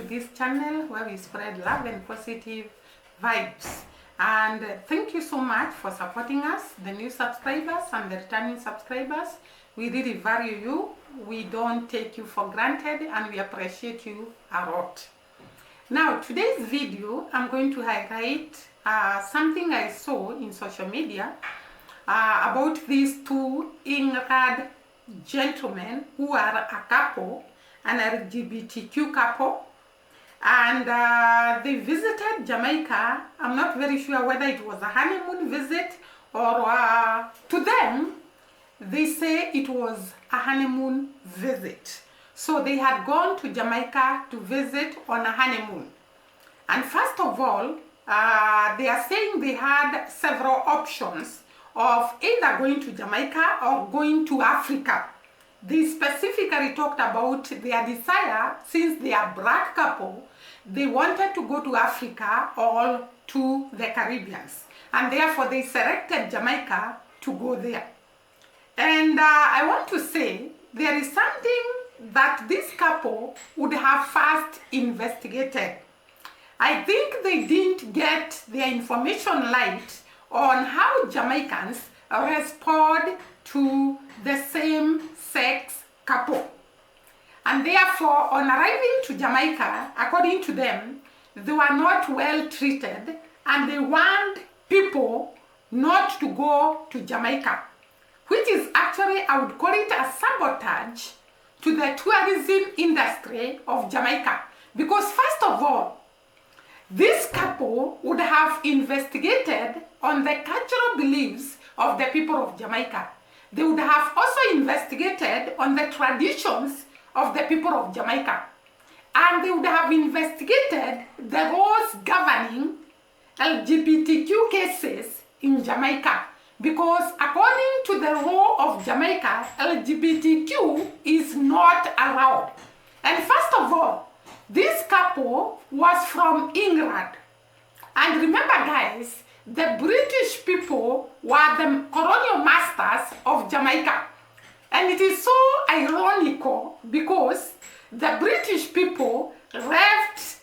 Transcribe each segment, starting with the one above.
this channel where we spread love and positive vibes. And thank you so much for supporting us, the new subscribers and the returning subscribers. We really value you. We don't take you for granted and we appreciate you a lot. Now, today's video, I'm going to highlight something I saw in social media about these two England gentlemen who are a couple, an LGBTQ couple, and they visited Jamaica. I'm not very sure whether it was a honeymoon visit or to them, they say it was a honeymoon visit. So they had gone to Jamaica to visit on a honeymoon. And first of all, they are saying they had several options of either going to Jamaica or going to Africa. They specifically talked about their desire, since they are black couple, they wanted to go to Africa or to the Caribbean. And therefore they selected Jamaica to go there. And I want to say there is something that this couple would have first investigated. I think they didn't get their information right on how Jamaicans respond to the same-sex couple. And therefore, on arriving to Jamaica, according to them, they were not well treated and they want people not to go to Jamaica, which is actually, I would call it a sabotage to the tourism industry of Jamaica. Because first of all, this couple would have investigated on the cultural beliefs of the people of Jamaica. They would have also investigated on the traditions of the people of Jamaica. And they would have investigated the laws governing LGBTQ cases in Jamaica. Because according to the law of Jamaica, LGBTQ is not allowed. And first of all, this couple was from England. And remember guys, the British people were the colonial masters of Jamaica. And it is so ironical because the British people left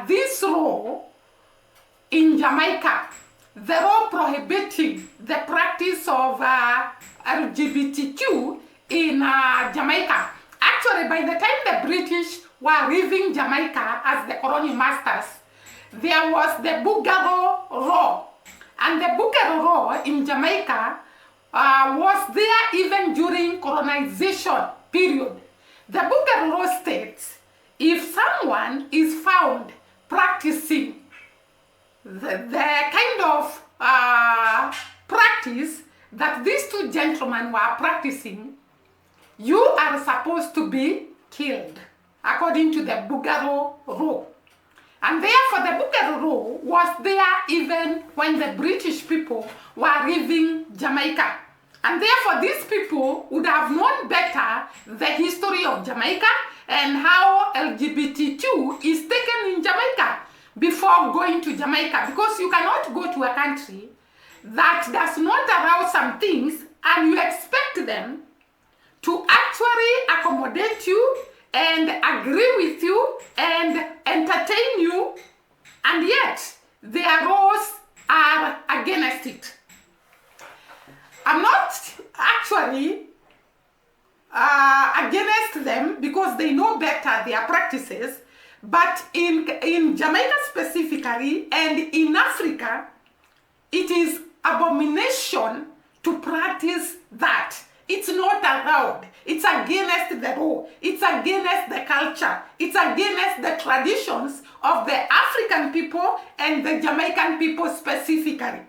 this law in Jamaica, the law prohibiting the practice of LGBTQ in Jamaica. Actually, by the time the British were leaving Jamaica as the colonial masters, there was the Boogaloo Law. And the Boogaloo Law in Jamaica was there even during colonization period. The Boogaloo Law states, if someone is found practicing the kind of practice that these two gentlemen were practicing, you are supposed to be killed, according to the Boogaloo Law. And therefore the Boogaloo Law was there even when the British people were leaving Jamaica. And therefore these people would have known better the history of Jamaica and how LGBTQ is taken in Jamaica before going to Jamaica. Because you cannot go to a country that does not allow some things and you expect them to actually accommodate you and agree with you and entertain you, and yet their laws are against it. I'm not actually against them because they know better their practices, but in Jamaica specifically and in Africa, it is abomination to practice that. It's not allowed. It's against the law. It's against the culture. It's against the traditions of the African people and the Jamaican people specifically.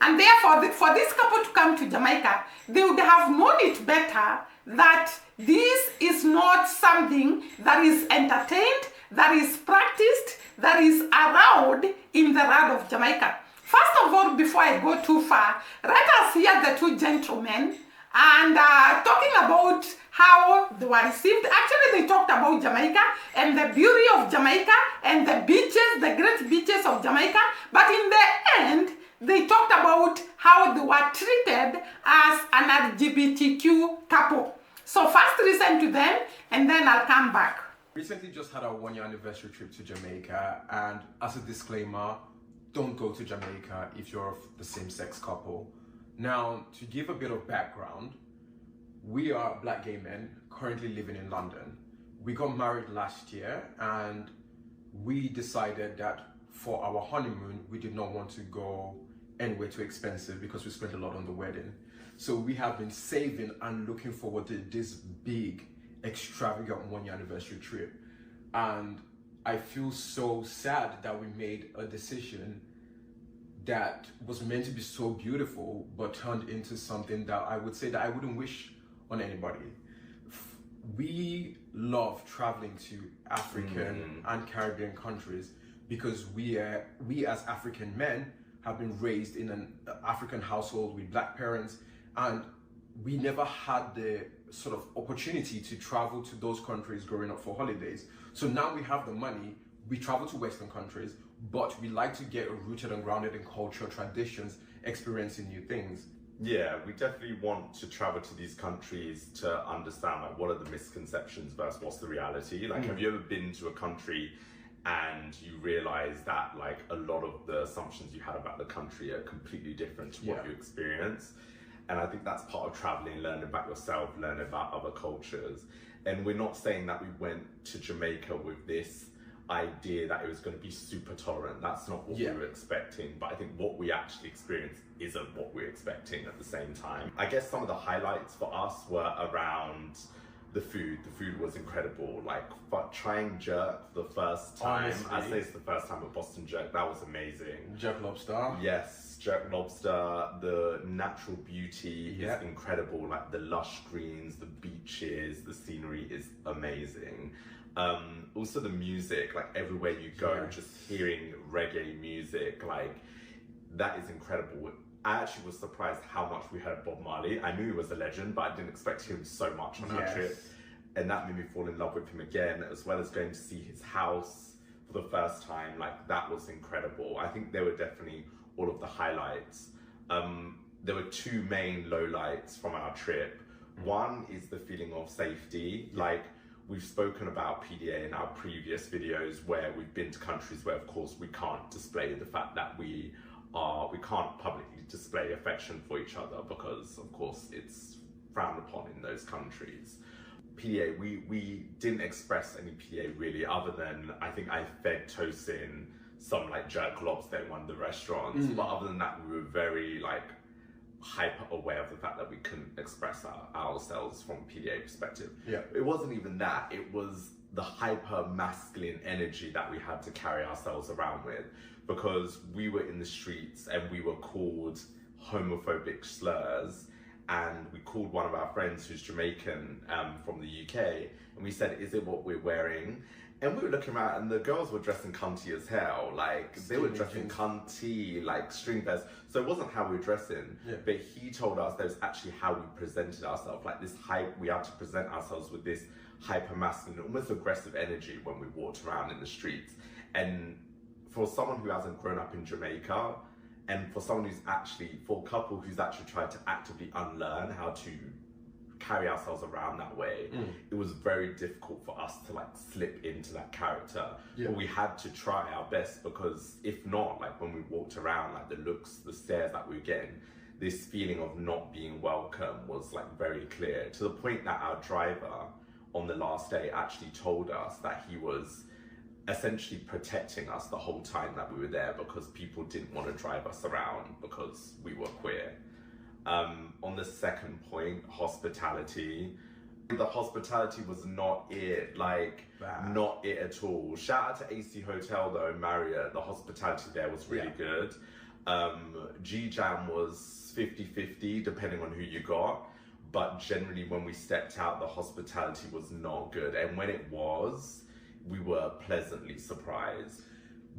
And therefore, for this couple to come to Jamaica, they would have known it better that this is not something that is entertained, that is practiced, that is allowed in the land of Jamaica. First of all, before I go too far, let us hear the two gentlemen and talking about how they were received. Actually, they talked about Jamaica and the beauty of Jamaica and the beaches, the great beaches of Jamaica. But in the end, they talked about how they were treated as an LGBTQ couple. So first listen to them and then I'll come back. Recently just had our 1-year anniversary trip to Jamaica, and as a disclaimer, don't go to Jamaica if you're of the same-sex couple. Now, to give a bit of background, we are black gay men currently living in London. We got married last year, and we decided that for our honeymoon, we did not want to go anywhere too expensive because we spent a lot on the wedding. So we have been saving and looking forward to this big, extravagant 1-year anniversary trip. And I feel so sad that we made a decision that was meant to be so beautiful, but turned into something that I would say that I wouldn't wish on anybody. We love traveling to African and Caribbean countries because we as African men have been raised in an African household with black parents, and we never had the sort of opportunity to travel to those countries growing up for holidays. So now we have the money, we travel to Western countries, but we like to get rooted and grounded in culture, traditions, experiencing new things. Yeah, we definitely want to travel to these countries to understand like what are the misconceptions versus what's the reality. Like, have you ever been to a country and you realize that like a lot of the assumptions you had about the country are completely different to what you experience? And I think that's part of traveling, learning about yourself, learning about other cultures. And we're not saying that we went to Jamaica with this idea that it was going to be super tolerant. That's not what we were expecting. But I think what we actually experienced isn't what we're expecting at the same time. I guess some of the highlights for us were around the food. The food was incredible. Like trying jerk for the first time. Honestly. I say it's the first time with Boston jerk. That was amazing. Jerk lobster. Yes, jerk lobster. The natural beauty is incredible. Like the lush greens, the beaches, the scenery is amazing. Also the music, like everywhere you go, just hearing reggae music, like that is incredible. I actually was surprised how much we heard Bob Marley. I knew he was a legend, but I didn't expect him so much on our trip. And that made me fall in love with him again, as well as going to see his house for the first time. Like that was incredible. I think they were definitely all of the highlights. There were two main lowlights from our trip. One is the feeling of safety. Like we've spoken about PDA in our previous videos where we've been to countries where of course we can't display the fact that we can't publicly display affection for each other because of course it's frowned upon in those countries. PDA, we didn't express any PDA really, other than I think I fed Tosin some like jerk lobster in one of the restaurants, but other than that we were very like hyper aware of the fact that we couldn't express ourselves from a PDA perspective. It wasn't even that, it was the hyper masculine energy that we had to carry ourselves around with, because we were in the streets and we were called homophobic slurs, and we called one of our friends who's Jamaican from the UK, and we said, is it what we're wearing? And we were looking around and the girls were dressing cunty as hell. Like they were dressing cunty, like string bears. So it wasn't how we were dressing, but he told us that was actually how we presented ourselves. Like this hype, we had to present ourselves with this hyper masculine, almost aggressive energy when we walked around in the streets. And for someone who hasn't grown up in Jamaica, and for someone who's actually, for a couple who's actually tried to actively unlearn how to carry ourselves around that way, it was very difficult for us to like slip into that character. But we had to try our best, because if not, like when we walked around, like the looks, the stares that we were getting, this feeling of not being welcome was like very clear, to the point that our driver on the last day actually told us that he was essentially protecting us the whole time that we were there, because people didn't want to drive us around because we were queer. On the second point, hospitality. The hospitality was not it, like not it at all. Shout out to AC Hotel though, Marriott. The hospitality there was really good. G-Jam was 50-50 depending on who you got. But generally when we stepped out, the hospitality was not good. And when it was, we were pleasantly surprised.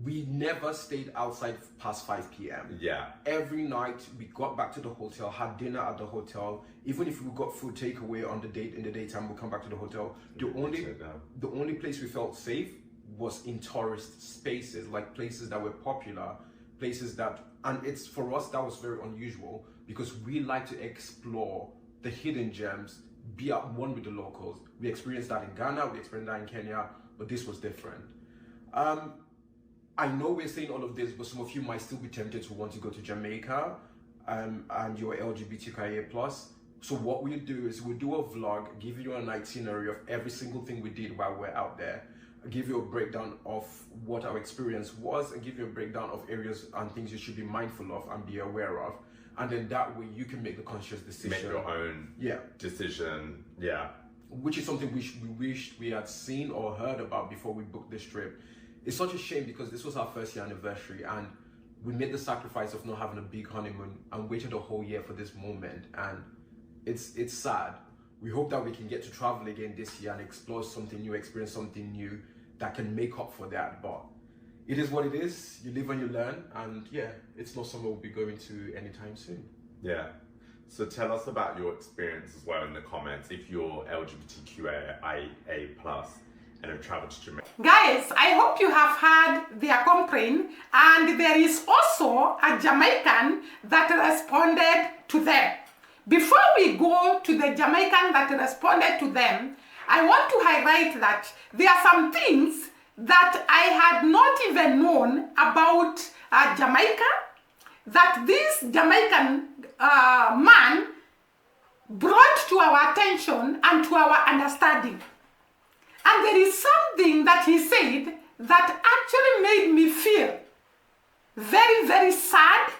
We never stayed outside past 5 p.m. Every night we got back to the hotel, had dinner at the hotel. Even if we got food takeaway on the date in the daytime, we come back to the hotel. The only place we felt safe was in tourist spaces, like places that were popular, places that, and it's for us that was very unusual, because we like to explore the hidden gems, be at one with the locals. We experienced that in Ghana, we experienced that in Kenya. but this was different. I know we're saying all of this, but some of you might still be tempted to want to go to Jamaica, and you're LGBTQIA plus. So what we'll do is we'll do a vlog, give you an itinerary of every single thing we did while we're out there. I'll give you a breakdown of what our experience was, and give you a breakdown of areas and things you should be mindful of and be aware of. And then that way you can make the conscious decision. Make your own decision. Yeah. Which is something we wished we had seen or heard about before we booked this trip. It's such a shame because this was our first year anniversary and we made the sacrifice of not having a big honeymoon and waited a whole year for this moment, and it's sad. We hope that we can get to travel again this year and explore something new, experience something new that can make up for that. But it is what it is. You live and you learn, and yeah, it's not somewhere we'll be going to anytime soon. Yeah. So tell us about your experience as well in the comments if you're LGBTQIA plus and have traveled to Jamaica. Guys, I hope you have heard their complaint, and there is also a Jamaican that responded to them. Before we go to the Jamaican that responded to them, I want to highlight that there are some things that I had not even known about Jamaica, that this Jamaican man brought to our attention and to our understanding. And there is something that he said that actually made me feel very, very sad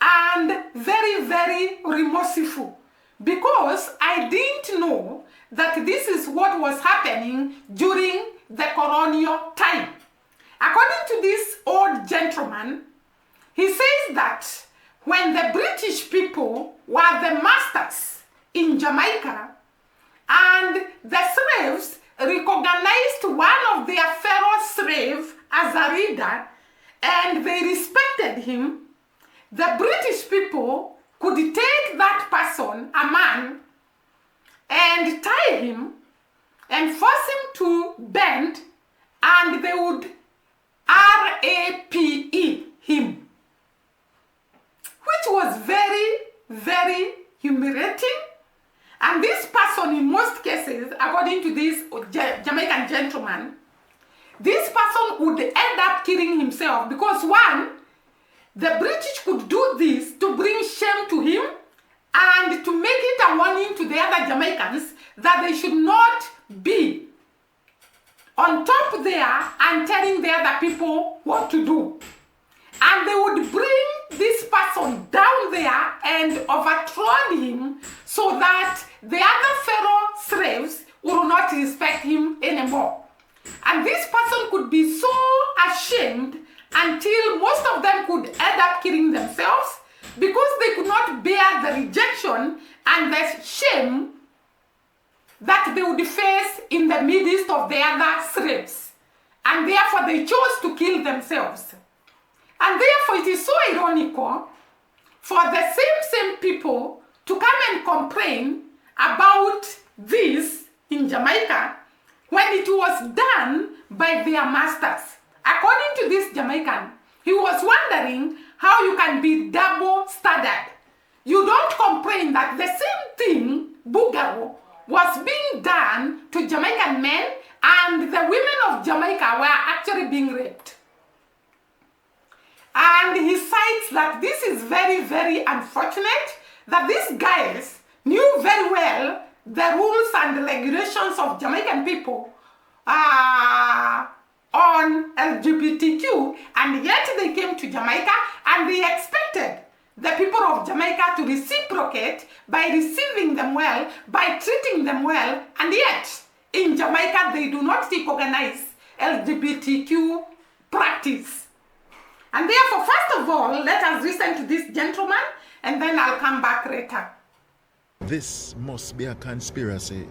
and very, very remorseful, because I didn't know that this is what was happening during the colonial time. According to this old gentleman, he says that when the British people were the masters in Jamaica and the slaves recognized one of their fellow slaves as a leader and they respected him, the British people could take that person, a man, and tie him and force him to bend, and they would rape him, which was very, very humiliating. And this person, in most cases, according to this Jamaican gentleman, this person would end up killing himself because, one, the British could do this to bring shame to him and to make it a warning to the other Jamaicans that they should not be on top there and telling the other people what to do. And they would bring this person down there and overthrow him so that the other fellow slaves will not respect him anymore. And this person could be so ashamed until most of them could end up killing themselves because they could not bear the rejection and the shame that they would face in the midst of the other slaves. And therefore they chose to kill themselves. And therefore it is so ironical for the same people to come and complain about this in Jamaica when it was done by their masters. According to this Jamaican, he was wondering how you can be double standard. You don't complain that the same thing, Bugaro, was being done to Jamaican men and the women of Jamaica were actually being raped. And he cites that this is very, very unfortunate, that these guys knew very well the rules and the regulations of Jamaican people on LGBTQ, and yet they came to Jamaica and they expected the people of Jamaica to reciprocate by receiving them well, by treating them well, and yet in Jamaica they do not recognize LGBTQ practice. And therefore, first of all, let us listen to this gentleman and then I'll come back later. This must be a conspiracy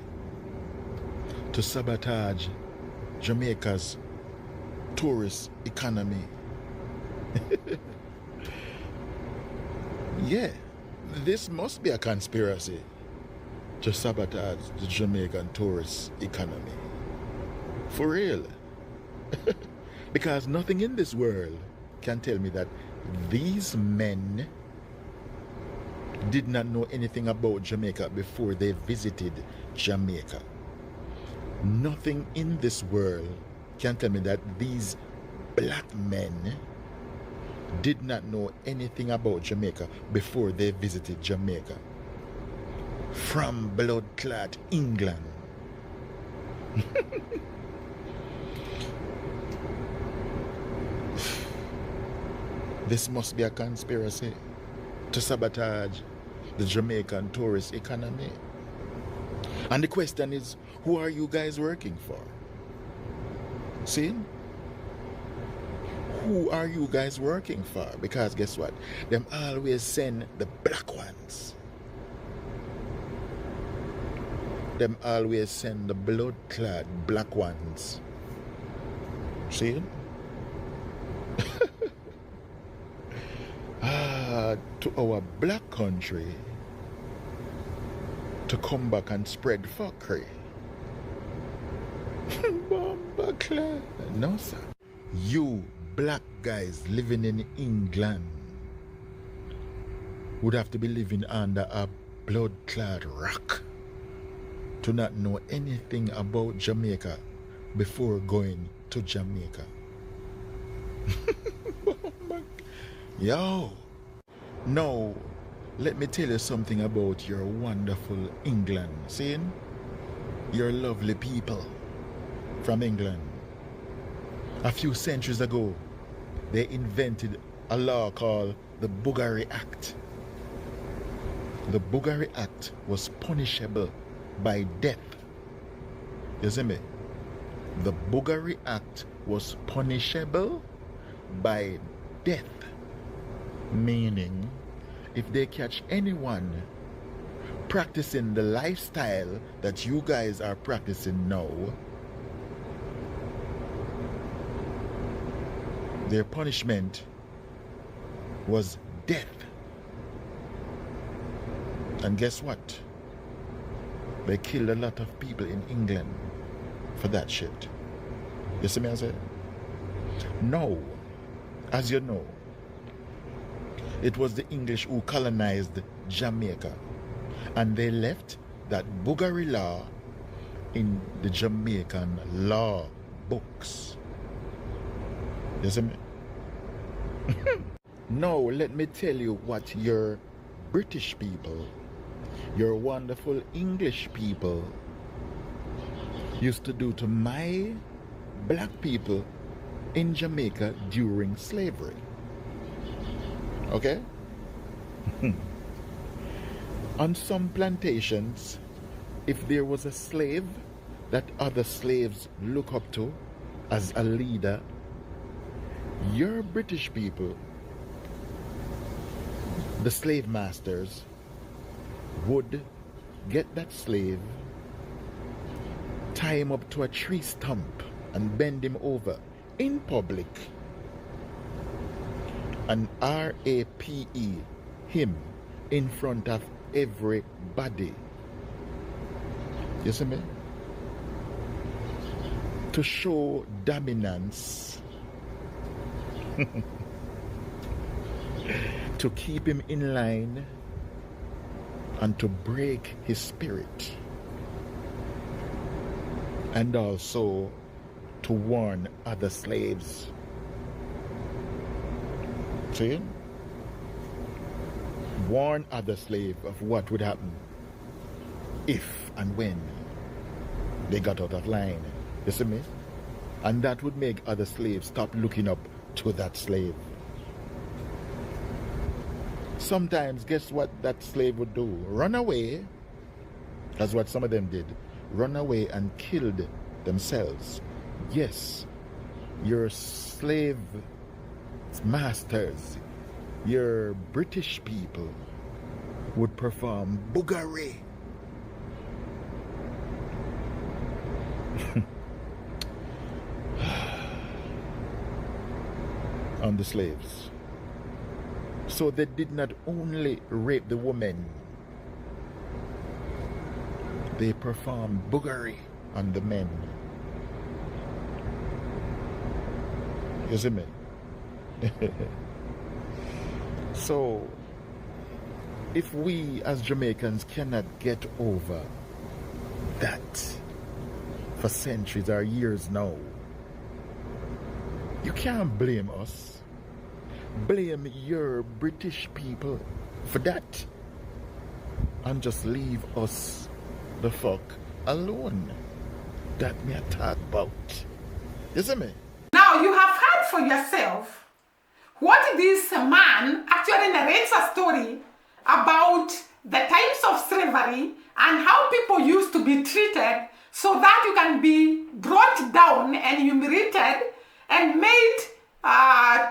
to sabotage Jamaica's tourist economy. Yeah, this must be a conspiracy to sabotage the Jamaican tourist economy. For real. Because nothing in this world can tell me that these men did not know anything about Jamaica before they visited Jamaica. Nothing in this world can tell me that these black men did not know anything about Jamaica before they visited Jamaica from blood-clad England. This must be a conspiracy to sabotage the Jamaican tourist economy. And the question is, who are you guys working for? See? Who are you guys working for? Because guess what? Them always send the black ones. Them always send the blood-clad black ones. See? To our black country to come back and spread fuckery. Bomba-clad. No, sir. You black guys living in England would have to be living under a blood-clad rock to not know anything about Jamaica before going to Jamaica. Yo, now let me tell you something about your wonderful England. See, your lovely people from England. A few centuries ago, they invented a law called the Buggery Act. The Buggery Act was punishable by death. You see me? The Buggery Act was punishable by death. Meaning, if they catch anyone practicing the lifestyle that you guys are practicing now, their punishment was death. And guess what? They killed a lot of people in England for that shit. You see me I say? No, as you know, it was the English who colonized Jamaica, and they left that buggery law in the Jamaican law books. You see me? Now let me tell you what your British people, your wonderful English people used to do to my black people in Jamaica during slavery. Okay? On some plantations, if there was a slave that other slaves look up to as a leader, your British people, the slave masters, would get that slave, tie him up to a tree stump and bend him over in public and R.A.P.E. him in front of everybody. You see me? To show dominance, to keep him in line and to break his spirit, and also to warn other slaves. See? Warn other slaves of what would happen if and when they got out of line. You see me? And that would make other slaves stop looking up to that slave. Sometimes, guess what that slave would do? Run away. That's what some of them did. Run away and killed themselves. Yes, your slave masters, your British people, would perform buggery on the slaves. So they did not only rape the women, they performed buggery on the men. You see me? So, if we as Jamaicans cannot get over that for centuries or years now, You can't blame us. Blame your British people for that. And just leave us the fuck alone. That me a talk about. You see me? Now you have heard for yourself what this man actually narrates a story about the times of slavery and how people used to be treated so that you can be brought down and humiliated and made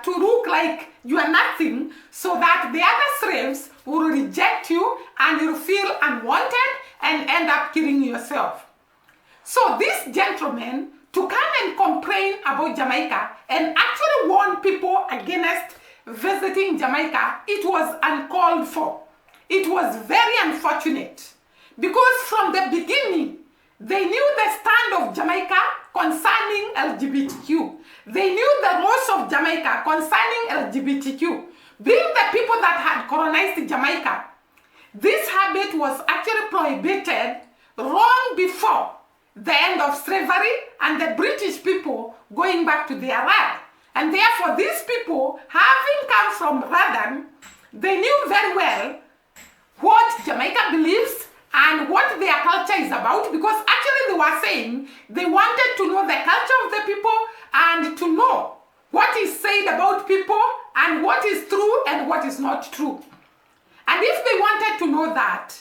to look like you are nothing, so that the other slaves will reject you and you'll feel unwanted and end up killing yourself. So this gentleman, to come and complain about Jamaica and actually warn people against visiting Jamaica, it was uncalled for. It was very unfortunate, because from the beginning, they knew the stand of Jamaica concerning LGBTQ. They knew the laws of Jamaica concerning LGBTQ. Being the people that had colonized Jamaica, this habit was actually prohibited long before the end of slavery and the British people going back to their land. And therefore, these people, having come from Radan, they knew very well what Jamaica believes and what their culture is about, because actually they were saying they wanted to know the culture of the people and to know what is said about people and what is true and what is not true. And if they wanted to know that,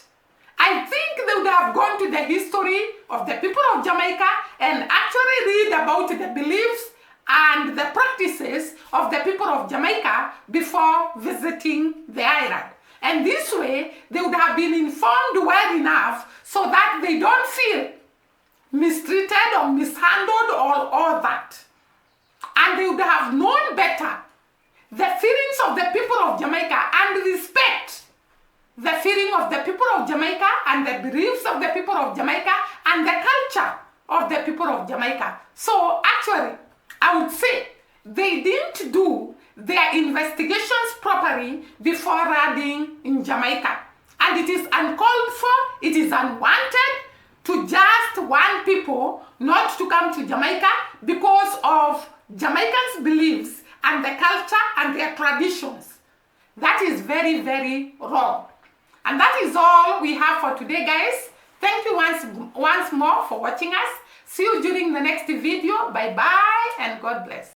I think they would have gone to the history of the people of Jamaica and actually read about the beliefs and the practices of the people of Jamaica before visiting the island. And this way, they would have been informed well enough so that they don't feel mistreated or mishandled or all that. And they would have known better the feelings of the people of Jamaica and respect the feeling of the people of Jamaica and the beliefs of the people of Jamaica and the culture of the people of Jamaica. So actually, I would say they didn't do their investigations properly before landing in Jamaica. And it is uncalled for, it is unwanted to just want people not to come to Jamaica because of Jamaicans' beliefs and the culture and their traditions. That is very, very wrong. And that is all we have for today, guys. Thank you once more for watching us. See you during the next video. Bye-bye and God bless.